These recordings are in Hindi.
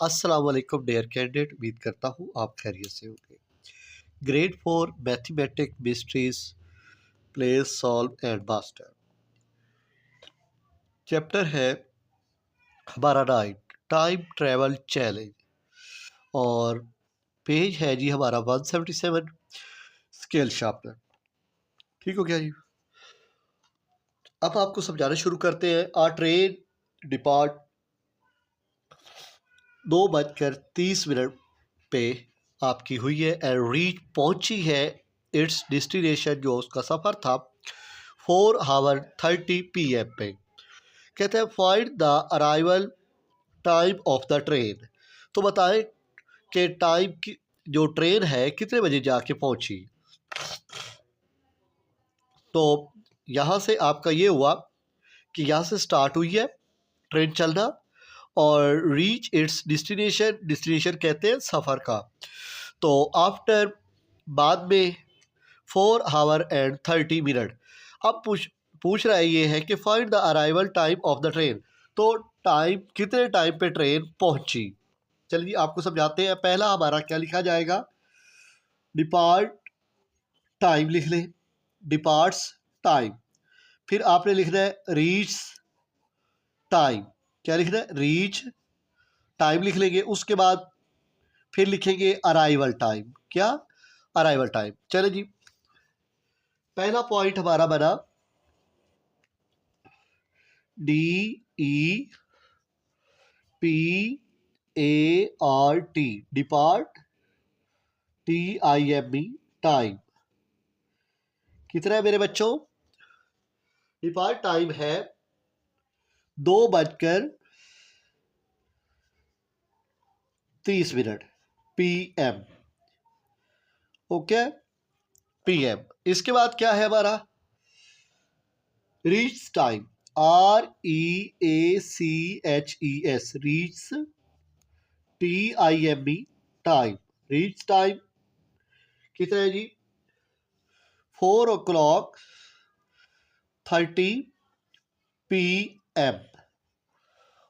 अस्सलाम वालेकुम डियर कैंडिडेट, उम्मीद करता हूँ आप खैरियत से होंगे। Grade 4 mathematic mysteries play solve and master chapter है हमारा 9 टाइम ट्रैवल चैलेंज और पेज है जी हमारा 177 स्केल शार्पनर। ठीक हो गया जी। अब आपको समझाना शुरू करते हैं। आ ट्रेन डिपार्ट 2:30 पे आपकी हुई है एंड रीच पहुंची है इट्स डेस्टिनेशन, जो उसका सफ़र था 4:30 PM पे। कहते हैं find the arrival time of the train. तो बताएं कि टाइम की जो ट्रेन है कितने बजे जाके पहुंची। तो यहाँ से आपका ये हुआ कि यहाँ से स्टार्ट हुई है ट्रेन चलना और रीच इट्स डेस्टिनेशन, डेस्टिनेशन कहते हैं सफ़र का। तो आफ्टर बाद में 4:30 अब पूछ रहा है ये है कि find the arrival time of the train. तो टाइम कितने टाइम पे ट्रेन पहुंची। चलिए आपको समझाते हैं। पहला हमारा क्या लिखा जाएगा, डिपार्ट टाइम लिख लें, डिपार्ट्स टाइम। फिर आपने लिखना है रीच टाइम। क्या लिखना है, रीच टाइम लिख लेंगे। उसके बाद फिर लिखेंगे अराइवल टाइम। क्या, अराइवल टाइम। चले जी, पहला पॉइंट हमारा बना DEPART, डिपार्ट TIME टाइम। कितना है मेरे बच्चों, डिपार्ट टाइम है 2:30 PM। Okay, PM। इसके बाद क्या है हमारा reach time, REACHES, reach TIME time. Reach time कितना है जी, 4:30 PM।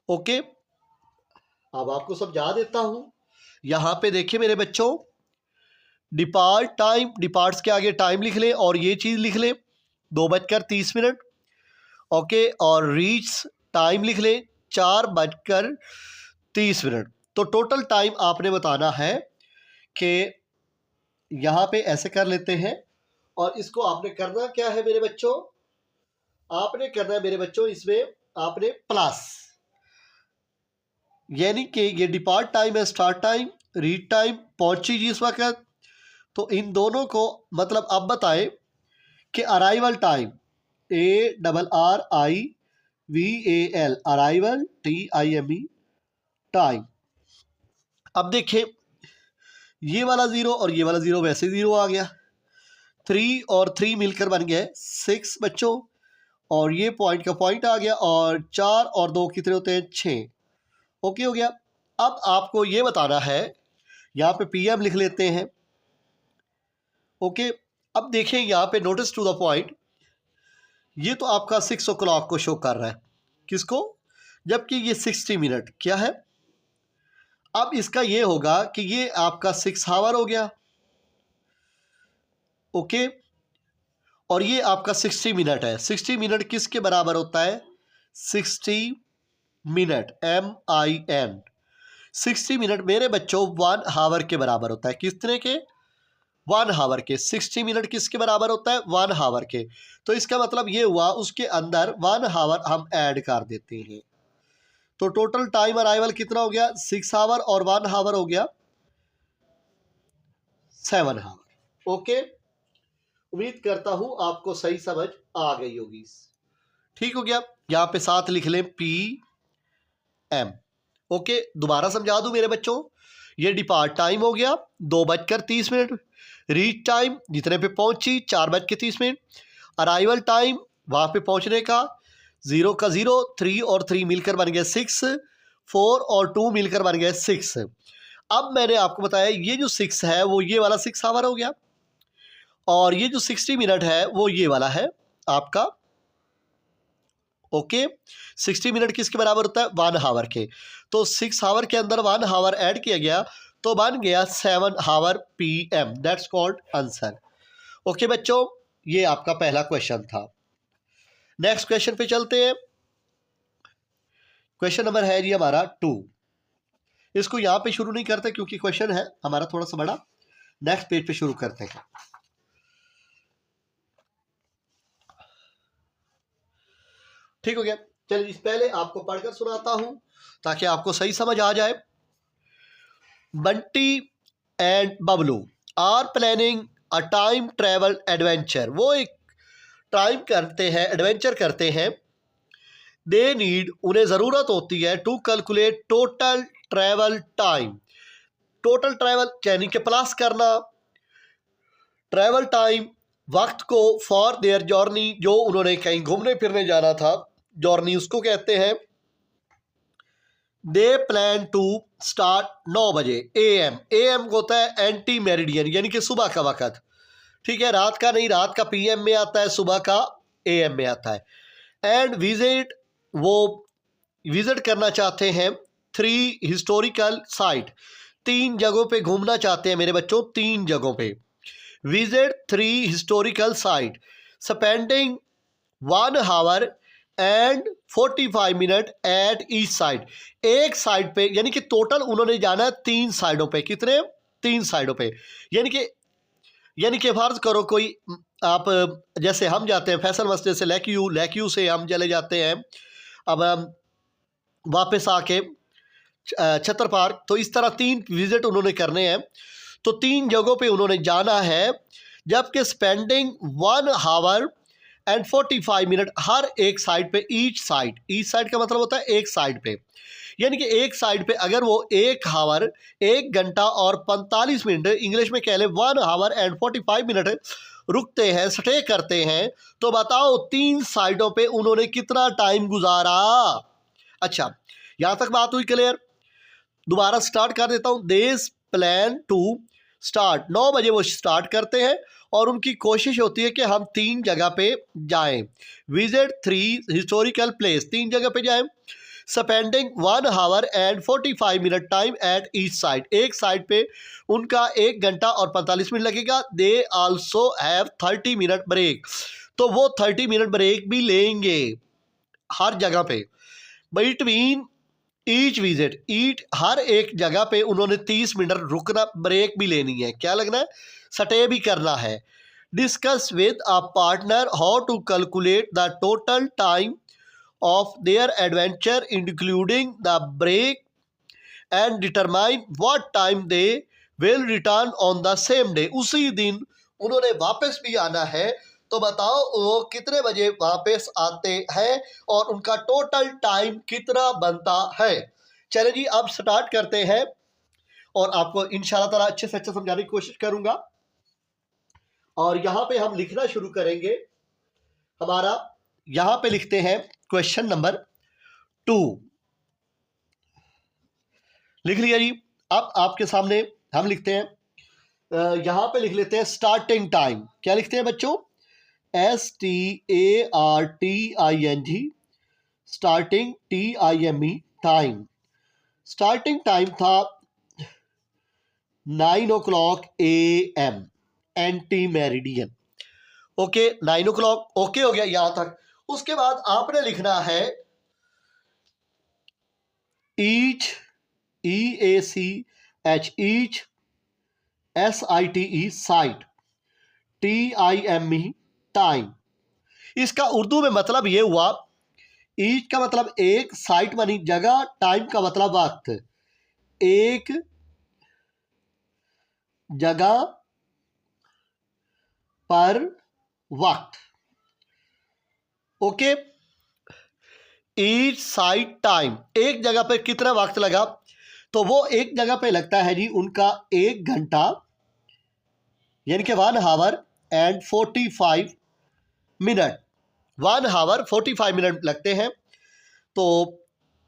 ओके, अब आपको समझा देता हूं। यहां पे देखिए मेरे बच्चों, डिपार्ट टाइम, डिपार्ट्स के आगे टाइम लिख लें और ये चीज लिख लें 2:30। ओके, और रीच टाइम लिख लें 4:30। तो टोटल टाइम आपने बताना है कि यहां पे ऐसे कर लेते हैं। और इसको आपने करना क्या है मेरे बच्चों, आपने करना है मेरे बच्चों इसमें आपने प्लस, यानी कि ये डिपार्ट टाइम है, स्टार्ट टाइम, रीड टाइम पहुंची जिस वक्त। तो इन दोनों को मतलब अब बताएं कि arrival time, ARRIVAL, arrival TIME time. अब देखें ये वाला 0 और ये वाला 0 वैसे 0 आ गया। 3 और 3 मिलकर बन गया 6 बच्चों, और ये पॉइंट का पॉइंट आ गया, और 4 और 2 कितने होते हैं, 6। ओके हो गया। अब आपको ये बताना है, यहाँ पे PM लिख लेते हैं। ओके, अब देखें यहाँ पे नोटिस टू द पॉइंट, ये तो आपका 6 o'clock को शो कर रहा है, किसको, जबकि ये 60 मिनट क्या है। अब इसका ये होगा कि ये आपका 6 आवर हो गया। ओके, और ये आपका 60 मिनट है। 60 मिनट किसके बराबर होता है, 60 मिनट MIN, 60 मिनट मेरे बच्चों 1 आवर के बराबर होता है। किस तरह के, 1 आवर के। 60 मिनट किसके बराबर होता है, 1 आवर के। तो इसका मतलब ये हुआ उसके अंदर 1 आवर हम ऐड कर देते हैं। तो टोटल टाइम अराइवल कितना हो गया, 6 आवर, और 1 आवर हो गया 7 आवर। ओके, उम्मीद करता हूं आपको सही समझ आ गई होगी। ठीक हो गया। यहां पे साथ लिख लें PM। ओके, दोबारा समझा दूं मेरे बच्चों, ये डिपार्ट टाइम हो गया 2:30। रीच टाइम जितने पे पहुंची 4:30। अराइवल टाइम वहां पे पहुंचने का 0 का 0, 3 और 3 मिलकर बन गया 6, 4 और 2 मिलकर बन गया 6। अब मैंने आपको बताया ये जो 6 है वो ये वाला 6 आवर हो गया, और ये जो 60 मिनट है वो ये वाला है आपका ओके, 60 मिनट किसके बराबर होता है? 1 आवर के। तो 6 आवर के अंदर 1 आवर ऐड किया गया तो बन गया 7 hour PM। That's called answer. Okay बच्चों, ये आपका पहला क्वेश्चन था। नेक्स्ट क्वेश्चन पे चलते हैं। क्वेश्चन नंबर है जी हमारा 2। इसको यहां पे शुरू नहीं करते क्योंकि क्वेश्चन है हमारा थोड़ा सा बड़ा। नेक्स्ट पेज पे शुरू करते हैं। ठीक हो गया। चलिए पहले आपको पढ़कर सुनाता हूं ताकि आपको सही समझ आ जाए। Bunty and Bablu are planning a time travel adventure. वो एक टाइम करते हैं, एडवेंचर करते हैं। दे नीड, उन्हें ज़रूरत होती है, to calculate total travel time. Total travel यानी कि प्लस करना ट्रैवल टाइम, वक्त को, फॉर देयर जर्नी, जो उन्होंने कहीं घूमने फिरने जाना था, जर्नी उसको कहते हैं। दे प्लान टू स्टार्ट 9 बजे AM। AM को होता है एंटी मेरिडियन यानी कि सुबह का वक़्त। ठीक है, रात का नहीं, रात का PM में आता है, सुबह का AM में आता है। एंड विजिट, वो विजिट करना चाहते हैं 3 हिस्टोरिकल साइट। 3 जगहों पे घूमना चाहते हैं मेरे बच्चों, 3 जगहों पे। Visit 3 historical site spending 1 hour and 45 minute eight each side. एक साइड पे यानी कि टोटल उन्होंने जाना है 3 साइडों पे। कितने? 3 साइडों पे। यानी कि फर्ज करो कोई आप, जैसे हम जाते हैं फैसल मस्जिद से लेक्यू से हम चले जाते हैं, अब हम वापस आके छतर पार्क, तो इस तरह 3 विजिट उन्होंने करने हैं। तो 3 जगहों पे उन्होंने जाना है, जबकि स्पेंडिंग 1 आवर एंड 45 मिनट हर एक साइड पे। ईच साइड का मतलब होता है एक साइड पे, यानी कि एक साइड पे अगर वो 1 आवर 1 घंटा और 45 मिनट, इंग्लिश में कह ले 1 आवर एंड 45 मिनट रुकते हैं, स्टे करते हैं, तो बताओ 3 साइडों पे उन्होंने कितना टाइम गुजारा। अच्छा, यहां तक बात हुई क्लियर? दोबारा स्टार्ट कर देता हूं। देस प्लान टू स्टार्ट, 9 बजे वो स्टार्ट करते हैं और उनकी कोशिश होती है कि हम 3 जगह पे जाएं। विजिट 3 हिस्टोरिकल प्लेस, 3 जगह पे जाएं। Spending 1 hour and 45 minute time at each side, एक साइड पे उनका 1 घंटा और 45 मिनट लगेगा। They also have 30 minute break, तो वो 30 मिनट ब्रेक भी लेंगे हर जगह पे। बिटवीन ईच विजिट, हर एक जगह पे उन्होंने 30 मिनट रुकना, ब्रेक भी लेनी है। क्या लगना है? स्टे भी करना है। Discuss with a partner how to calculate the total time of their adventure including the break and determine what time they will return on the same day. उसी दिन उन्होंने वापस भी आना है, तो बताओ वो कितने बजे वापस आते हैं और उनका टोटल टाइम कितना बनता है। चलिए जी, अब स्टार्ट करते हैं और आपको इंशाल्लाह ताला अच्छे से अच्छा समझाने की कोशिश करूंगा। और यहां पे हम लिखना शुरू करेंगे। हमारा यहां पे लिखते हैं क्वेश्चन नंबर 2। लिख लिया जी। अब आपके सामने हम लिखते हैं, यहां पे लिख लेते हैं स्टार्टिंग टाइम। क्या लिखते हैं बच्चों? STARTING, starting TIME, time. Starting time था 9 o'clock AM, anti meridian. Okay, 9 o'clock okay हो गया यहां तक। उसके बाद आपने लिखना है each, EACH, each, SITE, site, TIME, time. इसका उर्दू में मतलब ये हुआ, ईच का मतलब एक, साइट मानी जगह, टाइम का मतलब वक्त। एक जगह पर वक्त। ओके, ईच साइट टाइम, एक जगह पर कितना वक्त लगा, तो वो एक जगह पे लगता है जी उनका 1 घंटा यानी कि 1 hour and 45 minute. 1 hour 45 minute लगते हैं, तो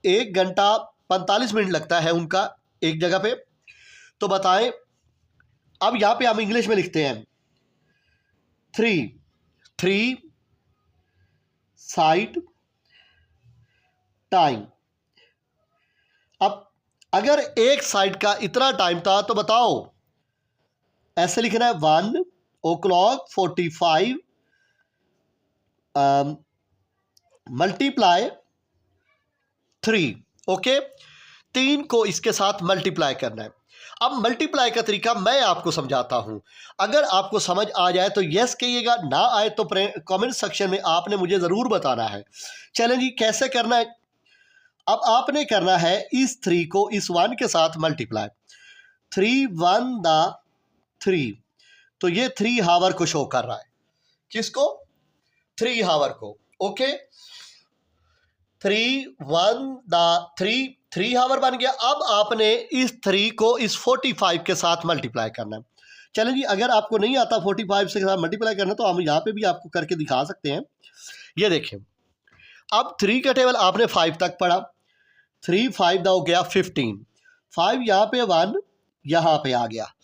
1 घंटा 45 मिनट लगता है उनका एक जगह पे। तो बताएं, अब यहां पे हम इंग्लिश में लिखते हैं 3 साइट टाइम। अब अगर एक साइड का इतना टाइम था तो बताओ, ऐसे लिखना है 1:45 मल्टीप्लाई 3। ओके, 3 को इसके साथ मल्टीप्लाई करना है। अब मल्टीप्लाई का तरीका मैं आपको समझाता हूं, अगर आपको समझ आ जाए तो यस कहिएगा, ना आए तो कमेंट सेक्शन में आपने मुझे ज़रूर बताना है। चलें जी, कैसे करना है। अब आपने करना है इस 3 को इस 1 के साथ मल्टीप्लाई। 3 1 दा 3, तो ये 3 हावर को शो कर रहा है। किसको? 3 हावर को। ओके, 3 1 दा 3 हावर बन गया। अब आपने इस 3 को इस 45 के साथ मल्टीप्लाई करना है। चलें जी, अगर आपको नहीं आता 45 से साथ मल्टीप्लाई करना तो हम यहाँ पे भी आपको करके दिखा सकते हैं। ये देखें, अब 3 का टेबल आपने 5 तक पढ़ा। 3 5 दा हो गया 15, 5 यहाँ पे 1 यहाँ पे आ गया।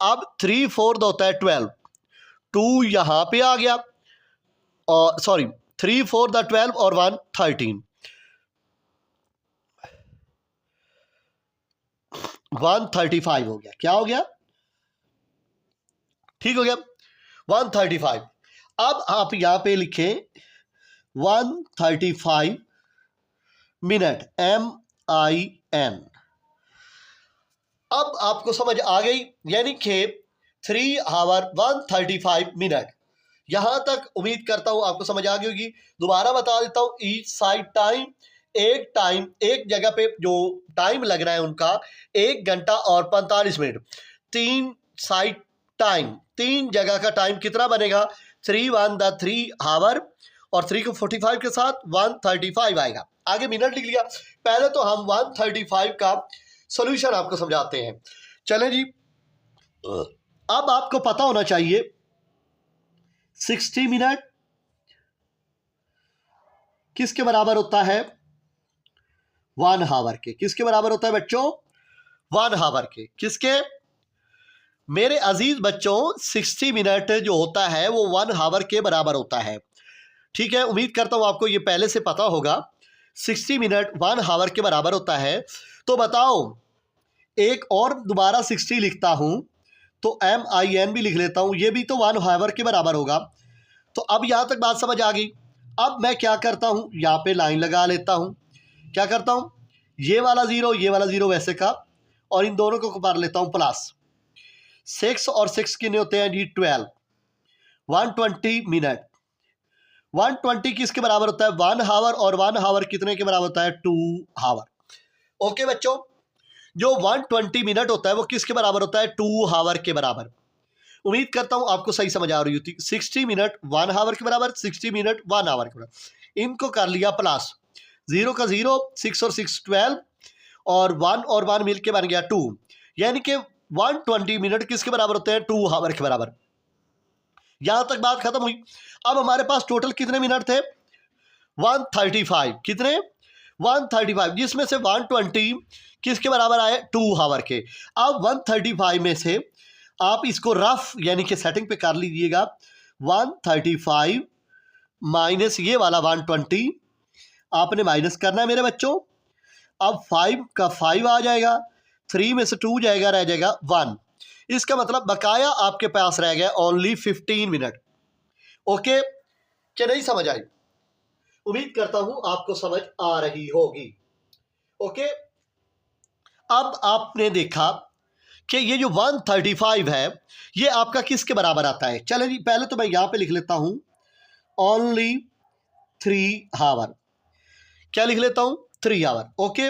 अब 3 4 दा होता है 12, 2 यहाँ पे आ गया, और सॉरी 3 4 दा 12 और 1 13, 135 हो गया। क्या हो गया? ठीक हो गया, 135। अब आप यहां पे लिखें 135 मिनट, MIN। अब आपको समझ आ गई, यानी कि 3 आवर 135 मिनट। यहां तक उम्मीद करता हूं आपको समझ आ गई होगी। दोबारा बता देता हूं, ईच साइड टाइम, एक जगह पे जो टाइम लग रहा है उनका 1 घंटा और 45 मिनट। 3 साइड टाइम, 3 जगह का टाइम कितना बनेगा? 3 1 दा 3 आवर, और 3 को 45 के साथ 135 आएगा। आगे मिनट लिख लिया। पहले तो हम 135 का सॉल्यूशन आपको समझाते हैं। चलें जी, अब आपको पता होना चाहिए 60 मिनट किसके बराबर होता है? 1 हावर के। किसके बराबर होता है बच्चों? 1 हावर के। किसके? मेरे अजीज बच्चों, 60 मिनट जो होता है वो 1 हावर के बराबर होता है। ठीक है, उम्मीद करता हूं आपको ये पहले से पता होगा। 60 मिनट 1 हावर के बराबर होता है। तो बताओ, एक और दोबारा 60 लिखता हूं तो MIN भी लिख लेता हूं, ये भी तो 1 हावर के बराबर होगा। तो अब यहां तक बात समझ आ गई। अब मैं क्या करता हूं, यहां पे लाइन लगा लेता हूं। क्या करता हूं, ये वाला 0 ये वाला 0 वैसे का, और इन दोनों को कर लेता हूं प्लस। 6 और 6 कितने होते हैं जी? 12। 120 मिनट। 120 किसके बराबर होता है? 1 हावर, और 1 हावर कितने के बराबर होता है? 2 हावर। ओके बच्चों, जो 120 मिनट होता है वो किसके बराबर होता है? 2 हावर के बराबर। उम्मीद करता हूं आपको सही समझ आ रही होती। 60 मिनट 1 हावर के बराबर, 60 मिनट 1 हावर के बराबर। इनको कर लिया प्लस, 0 का 0, 6 और 6 12, और 1 और 1 मिलके बन गया 2। यानी कि 120 मिनट किसके बराबर होते हैं? 2 हावर के बराबर। यहां तक बात खत्म हुई। अब हमारे पास टोटल कितने मिनट थे? 135। कितने? 135, जिसमें से 120 किसके बराबर आए? 2 हावर के। अब 135 में से आप इसको रफ यानी कि सेटिंग पे कर लीजिएगा। 135 माइनस ये वाला 120 आपने माइनस करना है मेरे बच्चों। अब 5 का 5 आ जाएगा, 3 में से 2 जाएगा, रह जाएगा 1। इसका मतलब बकाया आपके पास रह गया ओनली 15 मिनट। ओके, क्या नहीं समझ आई? उम्मीद करता हूं आपको समझ आ रही होगी। ओके, अब आपने देखा कि ये जो 135 है ये आपका किसके बराबर आता है? चलिए जी, पहले तो मैं यहां पे लिख लेता हूं ओनली 3 हावर। क्या लिख लेता हूं? 3 हावर। ओके,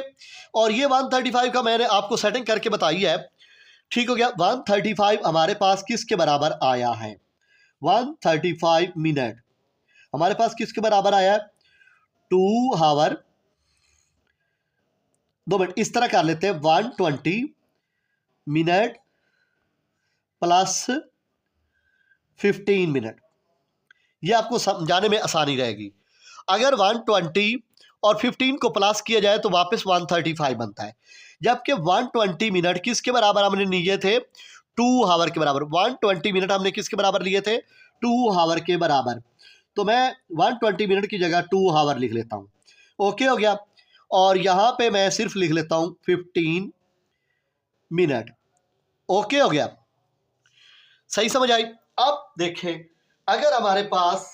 और ये 135 का मैंने आपको सेटिंग करके बताई है। ठीक हो गया। 135 हमारे पास किसके बराबर आया है? 135 मिनट हमारे पास किसके बराबर आया है? 2 हावर। 2 मिनट इस तरह कर लेते हैं, 120 मिनट प्लस 15 मिनट। ये आपको समझाने में आसानी रहेगी। अगर 120 और 15 को प्लस किया जाए तो वापस 135 बनता है, जबकि 120 मिनट किसके बराबर हमने लिए थे? 2 हावर के बराबर। 120 मिनट हमने किसके बराबर लिए थे? 2 हावर के बराबर। तो मैं 120 मिनट की जगह 2 हावर लिख लेता हूं। ओके हो गया। और यहाँ पे मैं सिर्फ लिख लेता हूँ 15 मिनट। ओके हो गया, सही समझ आई। अब देखें, अगर हमारे पास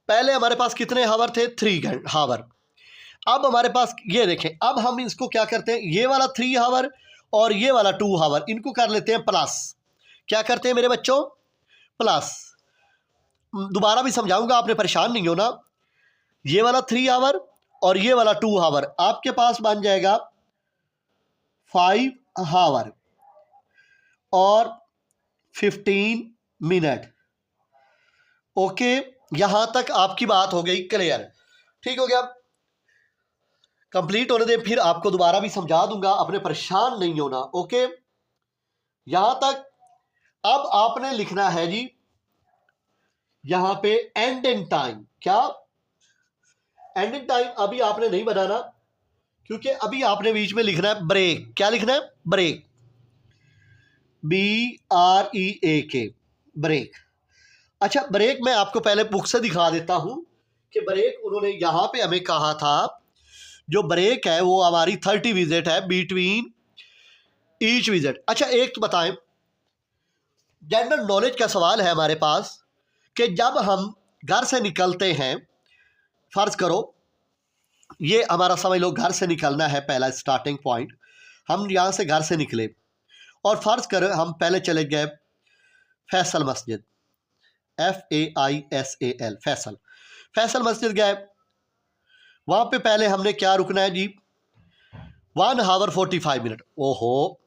पहले हमारे पास कितने हावर थे, 3 हावर। अब हमारे पास ये देखें, अब हम इसको क्या करते हैं, ये वाला 3 हावर और ये वाला 2 हावर, इनको कर लेते हैं प्लस। क्या करते हैं मेरे बच्चों, प्लस। दोबारा भी समझाऊंगा, आपने परेशान नहीं होना। ये वाला 3 हावर और ये वाला 2 हावर आपके पास बन जाएगा 5 हावर और 15 मिनट। ओके, यहां तक आपकी बात हो गई क्लियर, ठीक हो गया। कंप्लीट होने दें, फिर आपको दोबारा भी समझा दूंगा, अपने परेशान नहीं होना। ओके, यहां तक। अब आपने लिखना है जी यहां पे एंडिंग टाइम। क्या एंडिंग टाइम अभी आपने नहीं बनाना, क्योंकि अभी आपने बीच में लिखना है ब्रेक। क्या लिखना है, ब्रेक, BREAK, ब्रेक। अच्छा, ब्रेक मैं आपको पहले बुक से दिखा देता हूं कि ब्रेक उन्होंने यहां पे हमें कहा था, जो ब्रेक है वो हमारी 30 विजिट है बिटवीन ईच विजिट। अच्छा, एक तो बताएं, जनरल नॉलेज का सवाल है हमारे पास कि जब हम घर से निकलते हैं, फर्ज करो ये हमारा समझ लो घर से निकलना है, पहला स्टार्टिंग पॉइंट, हम यहाँ से घर से निकले और फर्ज करो हम पहले चले गए फैसल मस्जिद, FAISAL, फैसल। फैसल मस्जिद गए, वहाँ पे पहले हमने क्या रुकना है जी, 1 हावर 45 मिनट। ओहो,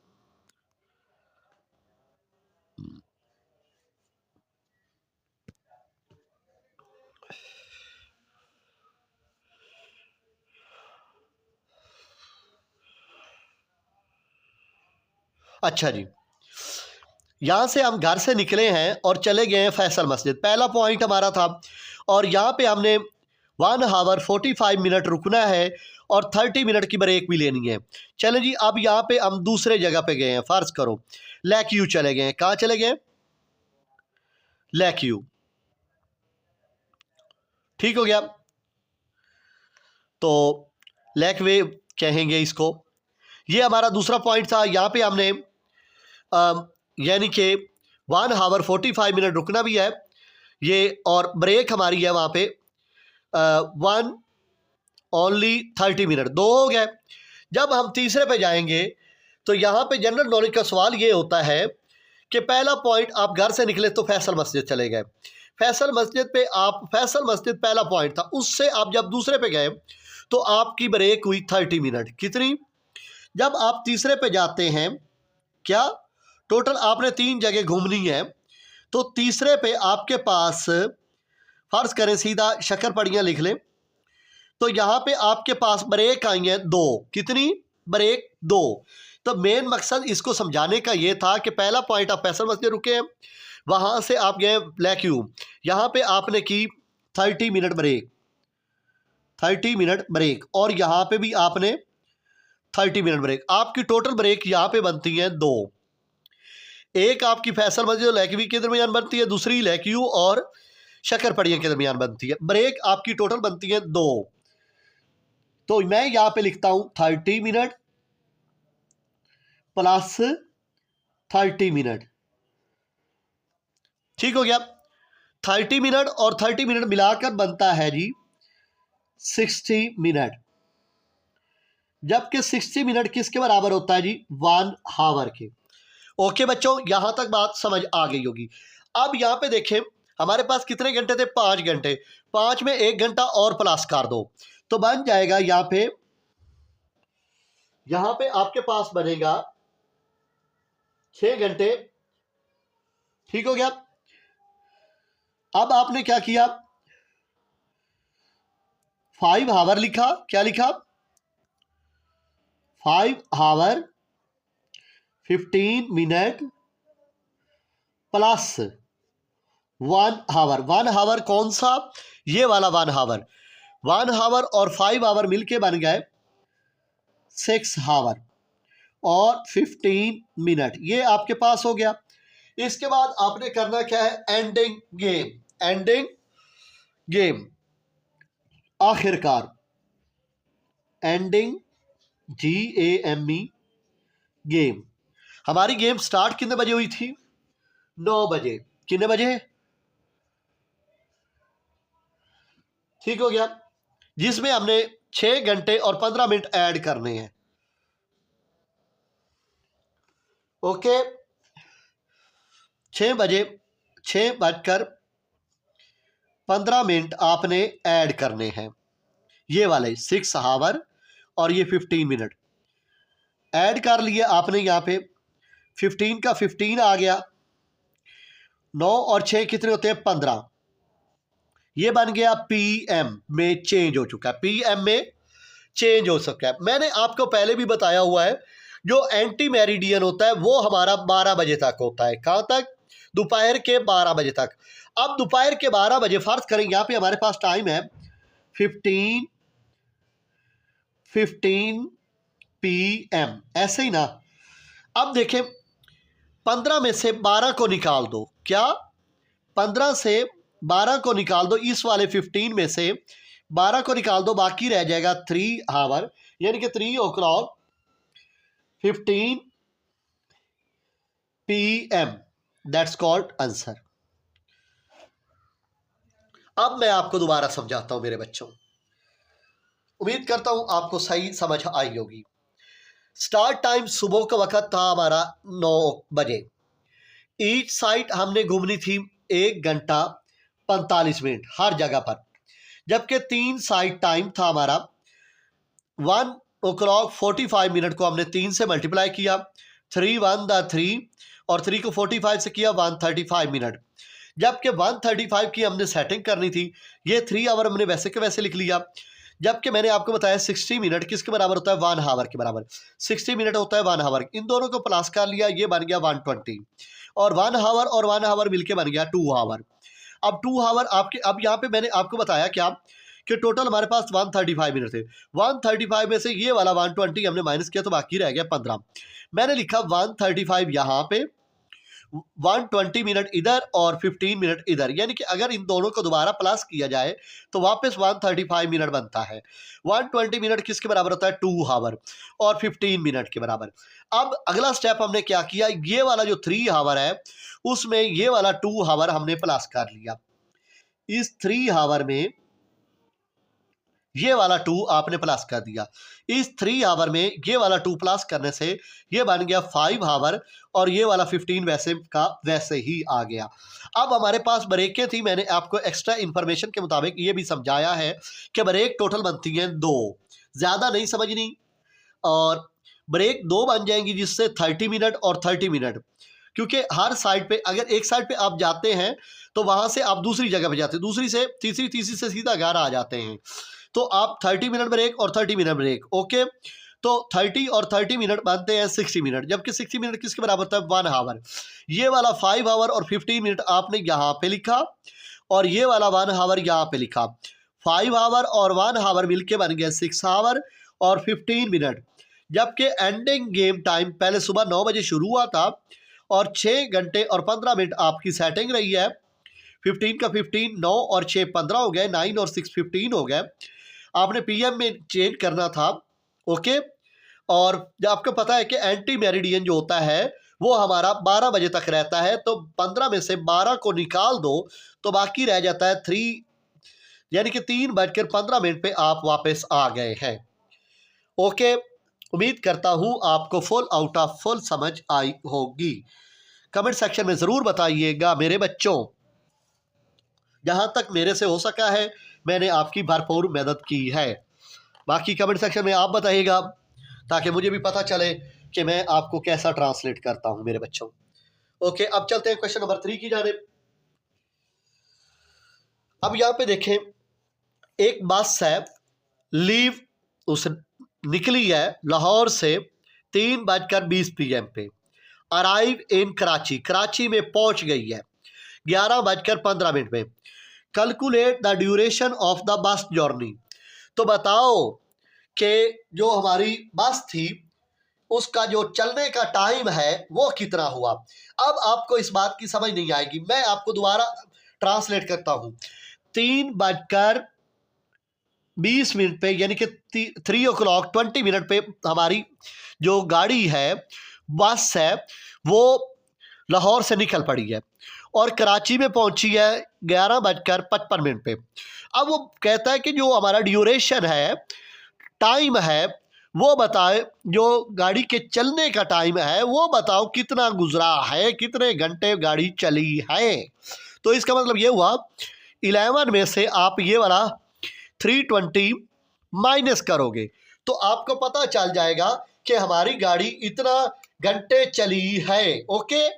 अच्छा जी, यहाँ से हम घर से निकले हैं और चले गए हैं फैसल मस्जिद, पहला पॉइंट हमारा था। और यहाँ पे हमने 1 हावर 45 मिनट रुकना है और 30 मिनट की ब्रेक भी लेनी है। चले जी, अब यहाँ पे हम दूसरे जगह पे गए हैं, फर्ज करो लेक्यू चले गए हैं। कहाँ चले गए, लेक्यू, ठीक हो गया। तो लेकवे कहेंगे इसको। ये हमारा दूसरा पॉइंट था, यहाँ पे हमने यानी कि 1 हावर 45 मिनट रुकना भी है ये, और ब्रेक हमारी है वहाँ पे 1 ओनली 30 मिनट, 2 हो गए। जब हम तीसरे पे जाएंगे तो यहाँ पे जनरल नॉलेज का सवाल ये होता है कि पहला पॉइंट आप घर से निकले तो फैसल मस्जिद चले गए, फैसल मस्जिद पे आप, फैसल मस्जिद पहला पॉइंट था, उससे आप जब दूसरे पे गए तो आपकी ब्रेक हुई 30 मिनट। कितनी, जब आप तीसरे पे जाते हैं, क्या टोटल आपने 3 जगह घूमनी है, तो तीसरे पे आपके पास फर्ज करें सीधा शक्कर लिख लें, तो यहाँ पे आपके पास ब्रेक आई है 2। कितनी, ब्रेक 2। तो मेन मकसद इसको समझाने का ये था कि पहला पॉइंट आप फैसल मस्जिद रुके हैं, वहाँ से आप गए लेक्यू, यहाँ पे आपने की 30 मिनट ब्रेक, 30 मिनट ब्रेक, और यहाँ पे भी आपने 30 मिनट ब्रेक। आपकी टोटल ब्रेक यहाँ पे बनती है 2। एक आपकी फैसल मस्जिद और लेक्यू के दरमियान बनती है, दूसरी लेक्यू और शक्कर के दरमियान बनती है। ब्रेक आपकी टोटल बनती है 2। तो मैं यहाँ पे लिखता हूँ 30 मिनट प्लस 30 मिनट, ठीक हो गया। 30 मिनट और 30 मिनट मिलाकर बनता है जी 60 मिनट, जबकि 60 मिनट किसके बराबर होता है जी, 1 हावर के। ओके बच्चों, यहां तक बात समझ आ गई होगी। अब यहां पे देखें हमारे पास कितने घंटे थे, 5 घंटे, 5 में 1 घंटा और प्लस कर दो तो बन जाएगा यहां पे आपके पास बनेगा 6 घंटे, ठीक हो गया। अब आपने क्या किया, 5 हावर लिखा, क्या लिखा, 5 हावर 15 मिनट प्लस 1 हावर। 1 हावर कौन सा, ये वाला 1 हावर, 1 हावर और 5 हावर मिलके बन गए 6 हावर और 15 मिनट, ये आपके पास हो गया। इसके बाद आपने करना क्या है, एंडिंग गेम, एंडिंग गेम, आखिरकार एंडिंग GAME गेम। हमारी गेम स्टार्ट कितने बजे हुई थी? 9 बजे। कितने बजे? ठीक हो गया। जिसमें हमने 6 घंटे और 15 मिनट ऐड करने हैं। ओके, 6 बजे 6:15 आपने ऐड करने हैं। ये वाले 6 आवर और ये 15 मिनट ऐड कर लिए आपने। यहाँ पे 15 का 15 आ गया। 9 और 6 कितने होते हैं? 15। ये बन गया PM में चेंज हो चुका है। PM में चेंज हो सकता है। मैंने आपको पहले भी बताया हुआ है, जो एंटी मेरिडियन होता है वो हमारा 12 बजे तक होता है। कहाँ तक? दोपहर के 12 बजे तक। अब दोपहर के 12 बजे फर्ज करें यहाँ पे हमारे पास टाइम है 15 PM, ऐसे ही ना। अब देखें 15 में से 12 को निकाल दो। क्या? 15 से 12 को निकाल दो। इस वाले 15 में से 12 को निकाल दो, बाकी रह जाएगा 3 आवर, यानी कि 3 o'clock 15 PM। That's called answer. अब मैं आपको दोबारा समझाता हूं मेरे बच्चों। उम्मीद करता हूं आपको सही समझ आई होगी। स्टार्ट टाइम सुबह का वक्त था हमारा 9 बजे। ईच साइड हमने घूमनी थी 1 घंटा 45 मिनट हर जगह पर। जबकि 3 साइड टाइम था हमारा 1 o'clock 45 मिनट को हमने 3 से मल्टीप्लाई किया। 3 1 द 3 और 3 को 45 से किया 135 मिनट। जबकि 135 की हमने सेटिंग करनी थी। ये 3 आवर हमने वैसे के वैसे लिख लिया। जबकि मैंने आपको बताया 60 मिनट किसके बराबर होता है? 1 आवर के बराबर। 60 मिनट होता है 1 आवर। इन दोनों को प्लस कर लिया, ये बन गया 120। और 1 आवर और 1 आवर मिलके बन गया 2 आवर। अब 2 आवर आपके, अब यहाँ पे मैंने आपको बताया क्या कि टोटल हमारे पास 135 मिनट थे। 135 में से ये वाला 120 हमने माइनस किया तो बाकी रह गया 15। मैंने लिखा 135 यहाँ पे, 120 मिनट इधर और 15 मिनट इधर, यानी कि अगर इन दोनों को दोबारा प्लस किया जाए तो वापस 135 मिनट बनता है। 120 मिनट किसके बराबर होता है? 2 आवर और 15 मिनट के बराबर। अब अगला स्टेप हमने क्या किया? ये वाला जो 3 आवर है उसमें ये वाला 2 आवर हमने प्लस कर लिया। इस 3 आवर में ये वाला 2 आपने प्लस कर दिया। इस 3 आवर में ये वाला 2 प्लस करने से ये बन गया 5 आवर और ये वाला 15 वैसे का वैसे ही आ गया। अब हमारे पास ब्रेकें थी। मैंने आपको एक्स्ट्रा इंफॉर्मेशन के मुताबिक ये भी समझाया है कि ब्रेक टोटल बनती हैं 2, ज़्यादा नहीं समझनी। और ब्रेक 2 बन जाएंगी जिससे 30 मिनट और 30 मिनट, क्योंकि हर साइड पे अगर एक साइड पे आप जाते हैं तो वहाँ से आप दूसरी जगह पे जाते हैं, दूसरी से तीसरी, तीसरी से सीधा घर आ जाते हैं। तो आप 30 मिनट ब्रेक और 30 मिनट ब्रेक। ओके, तो 30 और 30 मिनट बनते हैं 60 मिनट। जबकि 60 मिनट किसके बराबर होता है? 1 आवर। ये वाला 5 आवर और 15 मिनट आपने यहाँ पे लिखा और ये वाला 1 आवर यहाँ पे लिखा। 5 आवर और 1 आवर मिलके बन गया 6 आवर और 15 मिनट। जबकि एंडिंग गेम टाइम पहले सुबह 9 बजे शुरू हुआ था और 6 घंटे और 15 मिनट आपकी सेटिंग रही है। 15 का 15, 9 और 6 15 हो गए, 9 और 6 15 हो गए। आपने PM में चेंज करना था। ओके, और जब आपको पता है कि एंटी मेरिडियन जो होता है वो हमारा 12 बजे तक रहता है, तो 15 में से 12 को निकाल दो तो बाकी रह जाता है 3, यानी कि 3:15 पे आप वापस आ गए हैं। ओके, उम्मीद करता हूं आपको फुल आउट ऑफ फुल समझ आई होगी। कमेंट सेक्शन में ज़रूर बताइएगा मेरे बच्चों। जहां तक मेरे से हो सका है मैंने आपकी भरपूर मदद की है। बाकी कमेंट सेक्शन में आप बताइएगा ताकि मुझे भी पता चले कि मैं आपको कैसा ट्रांसलेट करता हूं मेरे बच्चों। ओके, अब चलते हैं क्वेश्चन नंबर 3 की जानिब। अब यहाँ पे देखें, एक बस है, लीव उस निकली है लाहौर से 3:20 PM पे। अराइव इन कराची, कराची में पहुंच गई है 11:15 में। Calculate the duration of the bus journey. तो बताओ कि जो हमारी बस थी उसका जो चलने का टाइम है वो कितना हुआ। अब आपको इस बात की समझ नहीं आएगी, मैं आपको दोबारा ट्रांसलेट करता हूं। 3:20 20 मिनट पे, यानी कि 3:20 पे हमारी जो गाड़ी है, बस है, वो लाहौर से निकल पड़ी है और कराची में पहुंची है 11:55 पे। अब वो कहता है कि जो हमारा ड्यूरेशन है, टाइम है, वो बताए, जो गाड़ी के चलने का टाइम है वो बताओ कितना गुजरा है, कितने घंटे गाड़ी चली है। तो इसका मतलब ये हुआ 11 में से आप ये वाला 320 माइनस करोगे तो आपको पता चल जाएगा कि हमारी गाड़ी इतना घंटे चली है। ओके,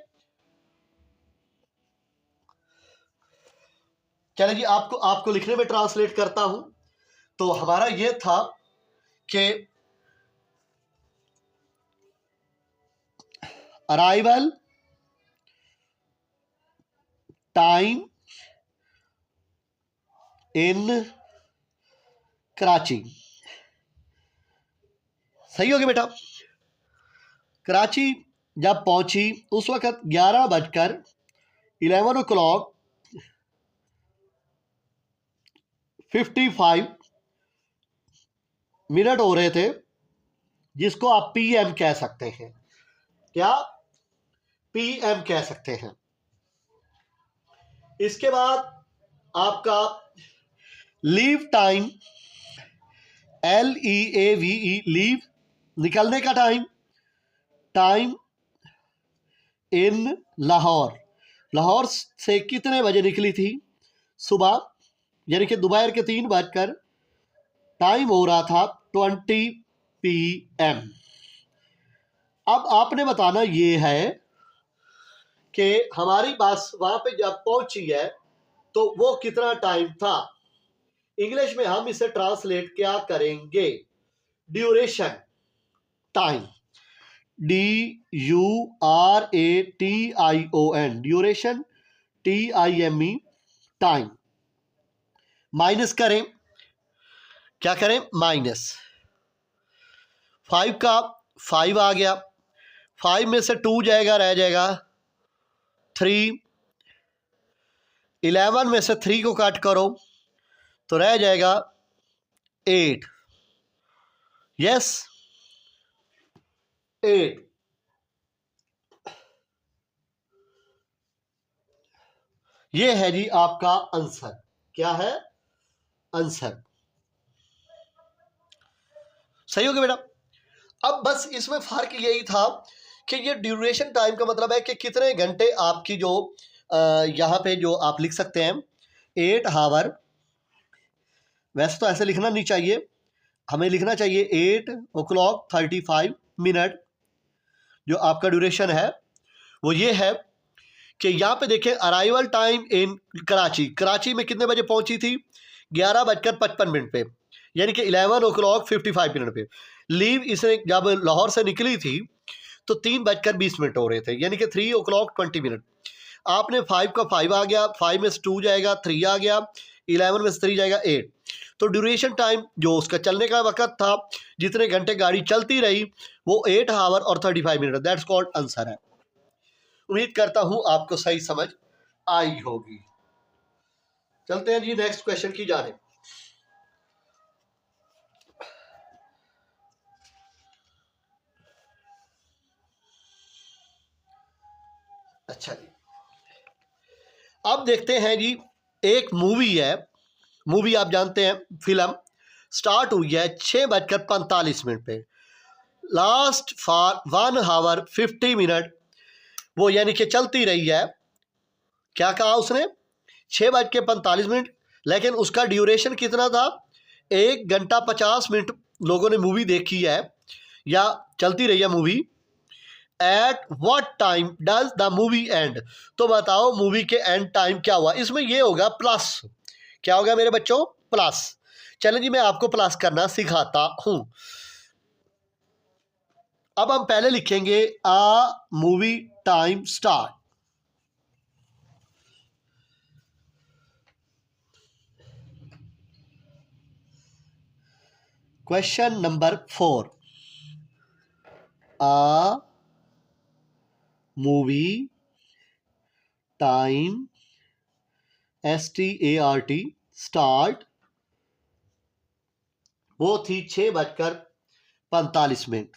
चलिए जी, आपको आपको लिखने में ट्रांसलेट करता हूं। तो हमारा ये था कि अराइवल टाइम इन कराची। सही हो गया बेटा। कराची जब पहुंची उस वक्त 11:55 हो रहे थे, जिसको आप पीएम कह सकते हैं। क्या पीएम कह सकते हैं। इसके बाद आपका लीव टाइम, LEAVE, लीव, निकलने का time, time in Lahore, Lahore से कितने बजे निकली थी, सुबह, यानी कि दोपहर के 3 बजकर, टाइम हो रहा था 20 PM। अब आपने बताना ये है कि हमारी बस वहां पे जब पहुंची है तो वो कितना टाइम था। इंग्लिश में हम इसे ट्रांसलेट क्या करेंगे, duration, time, DURATION, duration, TIME, time, minus करें, क्या करें, माइनस 5 का 5 आ गया, 5 में से 2 जाएगा, रह जाएगा 3, 11 में से 3 को कट करो तो रह जाएगा 8, यस 8। ये है जी आपका आंसर। क्या है आंसर, सही हो गया बेटा। अब बस इसमें फर्क यही था कि ये ड्यूरेशन टाइम का मतलब है कि कितने घंटे आपकी जो यहाँ पे जो आप लिख सकते हैं 8 हावर। वैसे तो ऐसे लिखना नहीं चाहिए, हमें लिखना चाहिए 8:35 जो आपका ड्यूरेशन है वो ये है कि यहाँ पे देखें arrival time in Karachi, Karachi में कितने बजे पहुंची थी, 11:55 पे, यानी कि 11:55 पे। लीव इसने जब लाहौर से निकली थी तो 3:20 हो रहे थे, यानी कि 3:20। आपने 5 का 5 आ गया, 5 में से 2 जाएगा, 3 आ गया, 11 में से 3 जाएगा 8। तो ड्यूरेशन टाइम जो उसका चलने का वक्त था, जितने घंटे गाड़ी चलती रही, वो 8 आवर और 35 मिनट, दैट्स कॉल्ड आंसर है। उम्मीद करता हूं आपको सही समझ आई होगी। चलते हैं जी नेक्स्ट क्वेश्चन की जाने। अच्छा जी, अब देखते हैं जी, एक मूवी है, मूवी आप जानते हैं, फिल्म स्टार्ट हुई है 6:45 पे, लास्ट फॉर 1 आवर 50 मिनट, वो यानी कि चलती रही है। क्या कहा उसने, 6:45, लेकिन उसका ड्यूरेशन कितना था, 1 घंटा 50 मिनट लोगों ने मूवी देखी है या चलती रही है movie. At what time does the movie and, तो बताओ मूवी के एंड टाइम क्या हुआ। इसमें ये होगा प्लस, क्या होगा मेरे बच्चों, प्लस। चलें जी, मैं आपको प्लस करना सिखाता हूं। अब हम पहले लिखेंगे a movie time start. Question number 4, a movie time, START, start वो थी 6:45।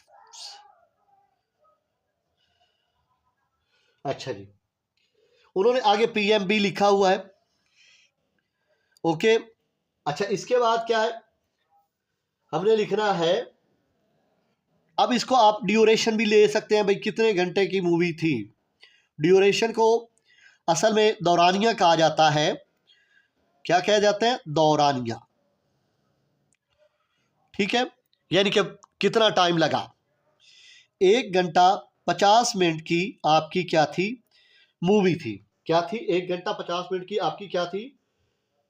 अच्छा जी, उन्होंने आगे पीएमबी लिखा हुआ है। ओके, अच्छा इसके बाद क्या है, हमने लिखना है, अब इसको आप ड्यूरेशन भी ले सकते हैं भाई, कितने घंटे की मूवी थी। ड्यूरेशन को असल में दौरानिया कहा जाता है। क्या कहा जाता है? दौरानिया। ठीक है, यानी कि कितना टाइम लगा। 1 घंटा 50 मिनट की आपकी क्या थी? मूवी थी। क्या थी? 1 घंटा 50 मिनट की आपकी क्या थी?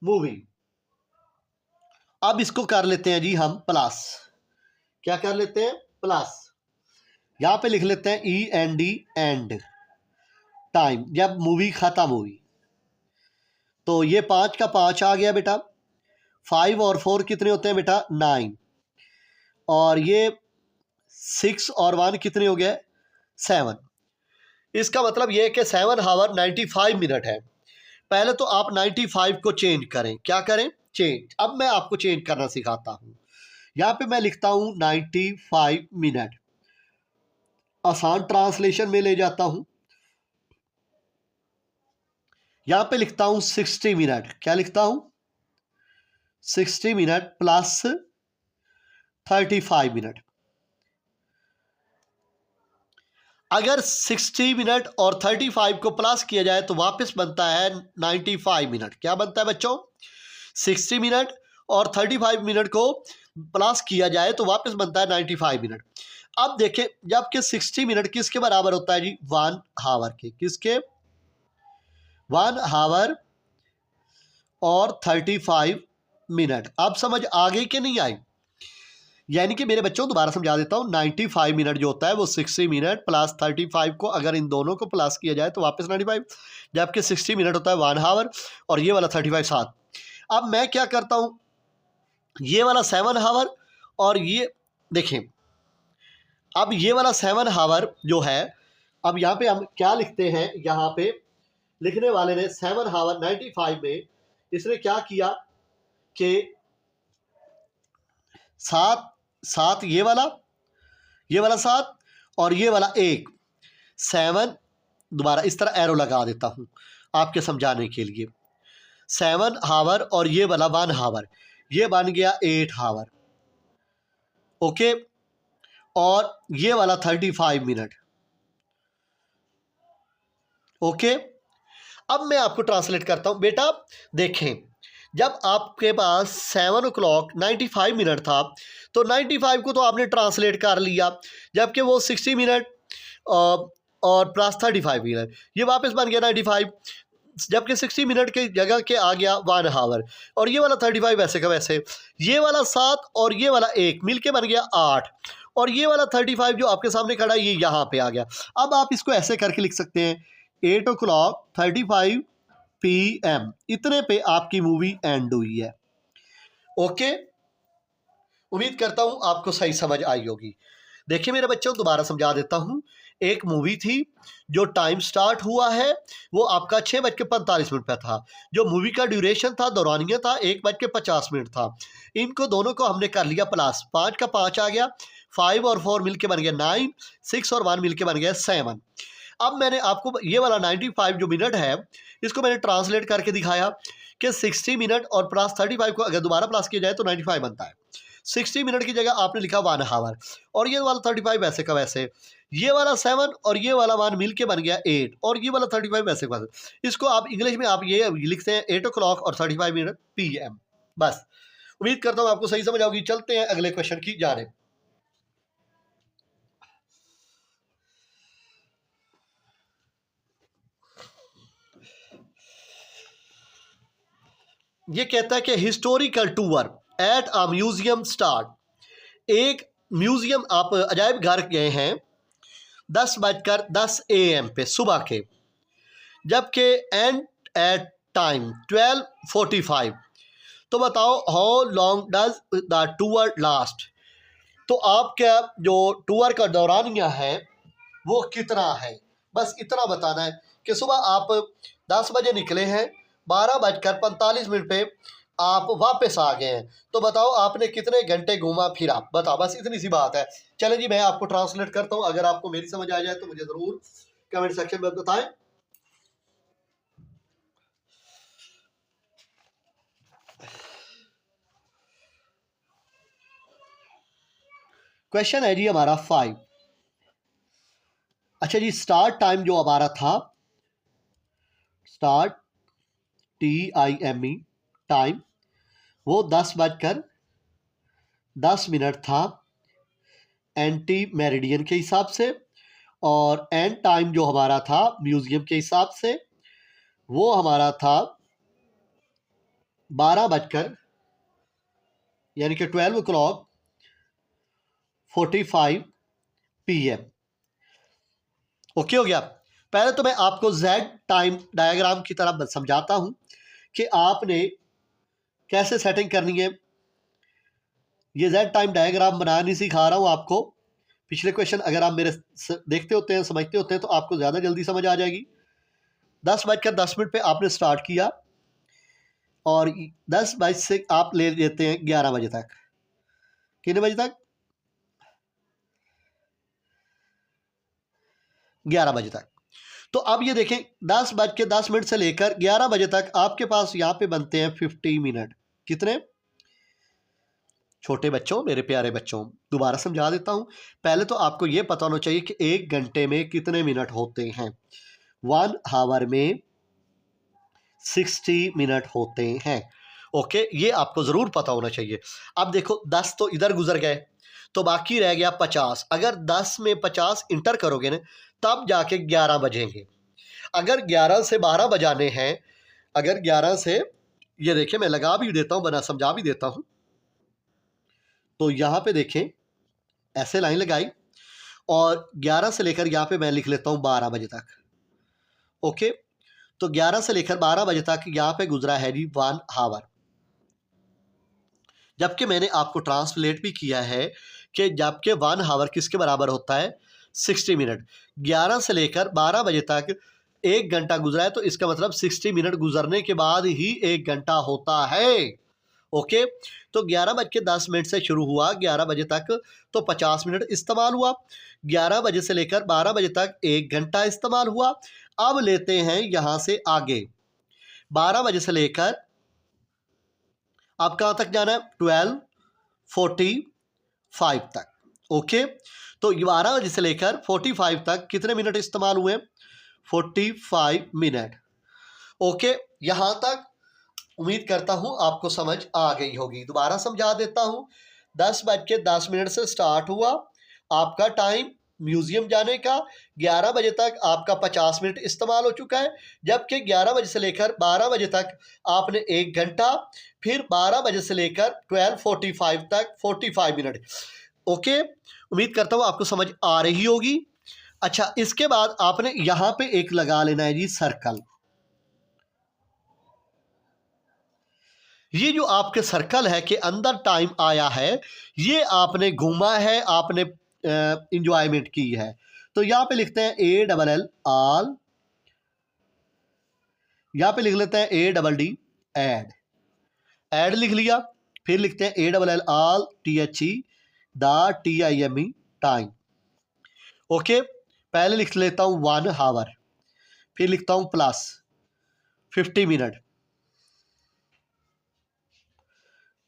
मूवी। अब इसको कर लेते हैं जी हम प्लस। क्या कर लेते हैं? प्लस। यहां पे लिख लेते हैं END, एंड टाइम, जब मूवी खत्म हुई। तो ये 5 का 5 आ गया बेटा। 5 और 4 कितने होते हैं बेटा? 9। और ये 6 और 1 कितने हो गए? 7। इसका मतलब ये है कि 7 आवर 95 मिनट है। पहले तो आप 95 को चेंज करें। क्या करें? चेंज। अब मैं आपको चेंज करना सिखाता हूं। यहां पे मैं लिखता हूं 95 मिनट, आसान ट्रांसलेशन में ले जाता हूं। यहां पे लिखता हूं 60 मिनट। क्या लिखता हूं? 60 मिनट प्लस 35 मिनट। अगर 60 मिनट और 35 को प्लस किया जाए तो वापस बनता है 95 मिनट। क्या बनता है बच्चों? 60 मिनट और 35 मिनट को प्लस किया जाए तो वापस बनता है 95 मिनट। अब देखें, जबकि 60 मिनट किसके बराबर होता है जी? 1 आवर के। किसके? 1 आवर और 35 मिनट। अब समझ आ गई कि नहीं आई? यानी कि मेरे बच्चों दोबारा समझा देता हूँ, 95 मिनट जो होता है वो 60 मिनट प्लस 35 को अगर इन दोनों को प्लस किया जाए तो वापस 95, जबकि 60 मिनट होता है 1 आवर और ये वाला 35 साथ। अब मैं क्या करता हूँ, ये वाला 7 आवर और ये देखें, अब ये वाला 7 आवर जो है, अब यहाँ पे हम क्या लिखते हैं, यहाँ पे लिखने वाले ने 7 आवर 95 में इसने क्या किया कि 7 ये वाला 7 और ये वाला 1 7, दोबारा इस तरह एरो लगा देता हूं आपके समझाने के लिए। 7 आवर और ये वाला 1 आवर, ये बन गया 8 आवर। ओके, और ये वाला 35 मिनट। ओके, अब मैं आपको ट्रांसलेट करता हूं बेटा। देखें, जब आपके पास 7 o'clock 95 मिनट था तो 95 को तो आपने ट्रांसलेट कर लिया, जबकि वो 60 मिनट और प्लस 35 मिनट, ये वापस बन गया 95, जबकि 60 मिनट के जगह के आ गया 1 आवर। और ये वाला 35 वैसे का वैसे, ये वाला 7 और ये वाला 1 मिलके बन गया 8, और ये वाला 35 जो आपके सामने खड़ा है ये यहाँ पे आ गया। अब आप इसको ऐसे करके लिख सकते हैं 8 o'clock 35 PM, इतने पे आपकी मूवी एंड हुई है। ओके, उम्मीद करता हूं आपको सही समझ आई होगी। देखिए मेरे बच्चों, दोबारा समझा देता हूं। एक मूवी थी, जो टाइम स्टार्ट हुआ है वो आपका 6:45 पे था। जो मूवी का ड्यूरेशन था, दौरानिया था, 1:50 था। इनको दोनों को हमने कर लिया प्लस, 5 का 5 आ गया, 5 और 4 मिलके बन गया 9, 6 और 1 मिलके बन गया 7। अब मैंने आपको ये वाला 95 जो मिनट है इसको मैंने ट्रांसलेट करके दिखाया कि 60 मिनट और प्लस 35 को अगर दोबारा प्लस किया जाए तो 95 बनता है। 60 मिनट की जगह आपने लिखा 1 आवर, और ये वाला 35 वैसे का वैसे, ये वाला 7 और ये वाला 1 मिल के बन गया 8, और ये वाला 35 वैसे का वैसे। इसको आप इंग्लिश में आप ये लिखते हैं 8 o'clock और 35 मिनट PM। बस, उम्मीद करता हूँ आपको सही समझ आओगी। चलते हैं अगले क्वेश्चन की जानिब। ये कहता है कि historical tour at a museum start. एक म्यूजियम, आप अजायब घर गए हैं 10:10 AM पे सुबह के, जबकि एंड एट टाइम 12:45। तो बताओ how long does the tour last. तो आपका जो टूर का दौरानिया है वो कितना है, बस इतना बताना है कि सुबह आप 10 बजे निकले हैं, 12:45 पे आप वापस आ गए हैं। तो बताओ आपने कितने घंटे घूमा फिरा, बताओ, बस इतनी सी बात है। चले जी मैं आपको ट्रांसलेट करता हूं, अगर आपको मेरी समझ आ जाए तो मुझे जरूर कमेंट सेक्शन में बताएं। क्वेश्चन है जी हमारा 5। अच्छा जी, स्टार्ट टाइम जो हमारा था, स्टार्ट TIME टाइम, वो 10:10 था एंटी मेरिडियन के हिसाब से, और एंड टाइम जो हमारा था म्यूजियम के हिसाब से वो हमारा था 12 यानी कि 12:45 PM। ओके हो गया। पहले तो मैं आपको जेड टाइम डायग्राम की तरह समझाता हूं कि आपने कैसे सेटिंग करनी है। ये जेड टाइम डायग्राम बनाना नहीं सिखा रहा हूं आपको। पिछले क्वेश्चन अगर आप मेरे देखते होते हैं, समझते होते हैं, तो आपको ज़्यादा जल्दी समझ आ जाएगी। 10:10 पे आपने स्टार्ट किया और 10 बजे से आप ले लेते हैं 11 बजे तक। कितने बजे तक? 11 बजे तक। तो अब ये देखें, 10:10 से लेकर 11 बजे तक आपके पास यहाँ पे बनते हैं 50 मिनट। कितने? छोटे बच्चों, मेरे प्यारे बच्चों, दोबारा समझा देता हूं। पहले तो आपको यह पता होना चाहिए कि 1 घंटे में कितने मिनट होते हैं। 1 आवर में 60 मिनट होते हैं। ओके, ये आपको जरूर पता होना चाहिए। अब देखो 10 तो इधर गुजर गए, तो बाकी रह गया 50। अगर 10 में 50 इंटर करोगे ना, तब जाके 11 बजेंगे। अगर 11 से 12 बजाने हैं, अगर 11 से, ये देखें मैं लगा भी देता हूं, बना समझा भी देता हूं। तो यहां पे देखें, ऐसे लाइन लगाई और 11 से लेकर यहां पे मैं लिख लेता हूं 12 बजे तक। ओके, तो 11 से लेकर 12 बजे तक यहां पे गुजरा है जी 1 आवर। जबकि मैंने आपको ट्रांसलेट भी किया है कि जबकि 1 आवर किसके बराबर होता है? 60 मिनट। 11 से लेकर 12 बजे तक 1 घंटा गुजरा है, तो इसका मतलब 60 मिनट गुजरने के बाद ही 1 घंटा होता है। ओके, तो 11:10 से शुरू हुआ, 11 बजे तक तो 50 मिनट इस्तेमाल हुआ। 11 बजे से लेकर 12 बजे तक 1 घंटा इस्तेमाल हुआ। अब लेते हैं यहां से आगे, 12 बजे से लेकर अब कहां तक जाना है? 12:45 तक। ओके, तो 12 बजे से लेकर 45 तक कितने मिनट इस्तेमाल हुए? 45 मिनट। ओके, यहां तक उम्मीद करता हूं आपको समझ आ गई होगी। दोबारा समझा देता हूं। 10:10 से स्टार्ट हुआ आपका टाइम म्यूजियम जाने का। 11 बजे तक आपका 50 मिनट इस्तेमाल हो चुका है। जबकि 11 बजे से लेकर 12 बजे तक आपने 1 घंटा, फिर 12 बजे से लेकर 12:45 तक 45 मिनट। ओके, उम्मीद करता हूं आपको समझ आ रही होगी। अच्छा, इसके बाद आपने यहां पे एक लगा लेना है जी सर्कल। ये जो आपके सर्कल है के अंदर टाइम आया है, ये आपने घूमा है, आपने इंजॉयमेंट की है। तो यहां पे लिखते हैं ALL ऑल, यहां पे लिख लेते हैं ADD एड, एड लिख लिया। फिर लिखते हैं ALL all THE TIME time. Okay, पहले लिख लेता हूं 1 आवर, फिर लिखता हूं प्लस 50 मिनट,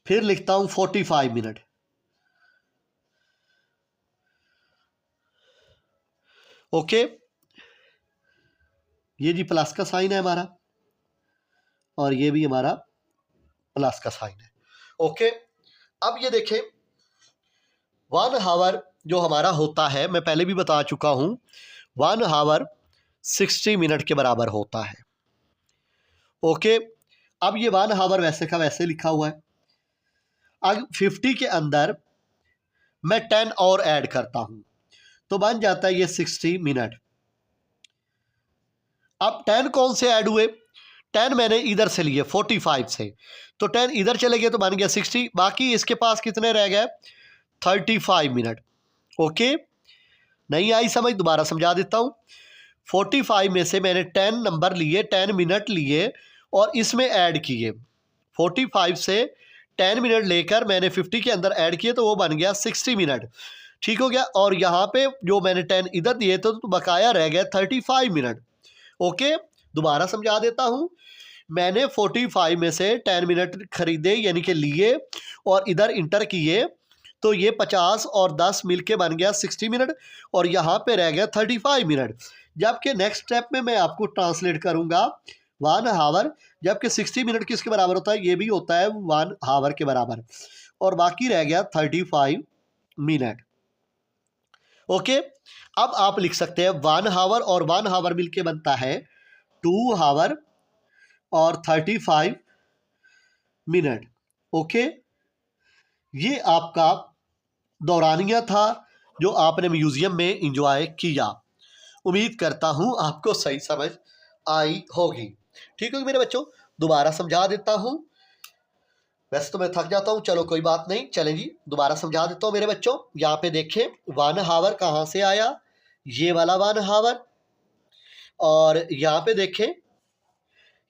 फिर लिखता हूं 45 मिनट। ओके, ये जी प्लस का साइन है हमारा, और ये भी हमारा प्लस का साइन है। ओके, अब ये देखें 1 आवर जो हमारा होता है, मैं पहले भी बता चुका हूं, 1 आवर 60 मिनट के बराबर होता है। ओके, अब ये 1 आवर वैसे का वैसे लिखा हुआ है। अब 50 के अंदर मैं 10 और ऐड करता हूं, तो बन जाता है ये 60 मिनट। अब 10 कौन से ऐड हुए? 10 मैंने इधर से लिए 45 से, तो 10 इधर चले गए तो बन गया 60। बाकी इसके पास कितने रह गए? 35 मिनट। ओके, नहीं आई समझ? दोबारा समझा देता हूं। 45 में से मैंने 10 नंबर लिए, 10 मिनट लिए और इसमें ऐड किए। 45 से 10 मिनट लेकर मैंने 50 के अंदर ऐड किए तो वो बन गया 60 मिनट। ठीक हो गया। और यहाँ पे जो मैंने 10 इधर दिए तो बकाया रह गया 35 मिनट। ओके, दोबारा समझा देता हूँ। मैंने 45 में से 10 मिनट खरीदे यानी कि लिए और इधर इंटर किए तो ये 50 और 10 मिलके बन गया 60 मिनट और यहाँ पे रह गया 35 मिनट। जबकि नेक्स्ट स्टेप में मैं आपको ट्रांसलेट करूँगा 1 हावर, जबकि 60 मिनट किसके बराबर होता है, ये भी होता है 1 हावर के बराबर और बाकी रह गया 35 मिनट। ओके, अब आप लिख सकते हैं 1 हावर और 1 हावर मिलके बनता है 2 हावर और 35 मिनट। ओके, ये आपका दौरानिया था जो आपने म्यूजियम में एंजॉय किया। उम्मीद करता हूँ आपको सही समझ आई होगी। ठीक है मेरे बच्चों, दोबारा समझा देता हूँ। वैसे तो मैं थक जाता हूँ, चलो कोई बात नहीं, चलें जी दोबारा समझा देता हूँ मेरे बच्चों। यहाँ पे देखें 1 हावर कहाँ से आया, ये वाला 1 हावर, और यहाँ पे देखें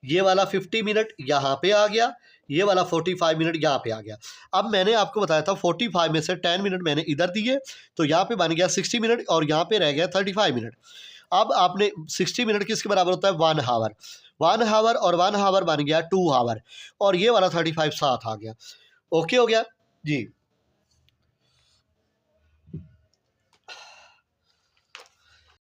ये वाला 50 मिनट यहाँ पे आ गया, ये वाला 45 मिनट यहाँ पे आ गया। अब मैंने आपको बताया था 45 में से 10 मिनट मैंने इधर दिए तो यहाँ पे बन गया 60 मिनट और यहाँ पे रह गया 35 मिनट। अब आपने 60 मिनट किसके बराबर होता है, 1 हावर। 1 हावर और 1 हावर बन गया 2 हावर और ये वाला 35 साथ आ गया। ओके हो गया जी।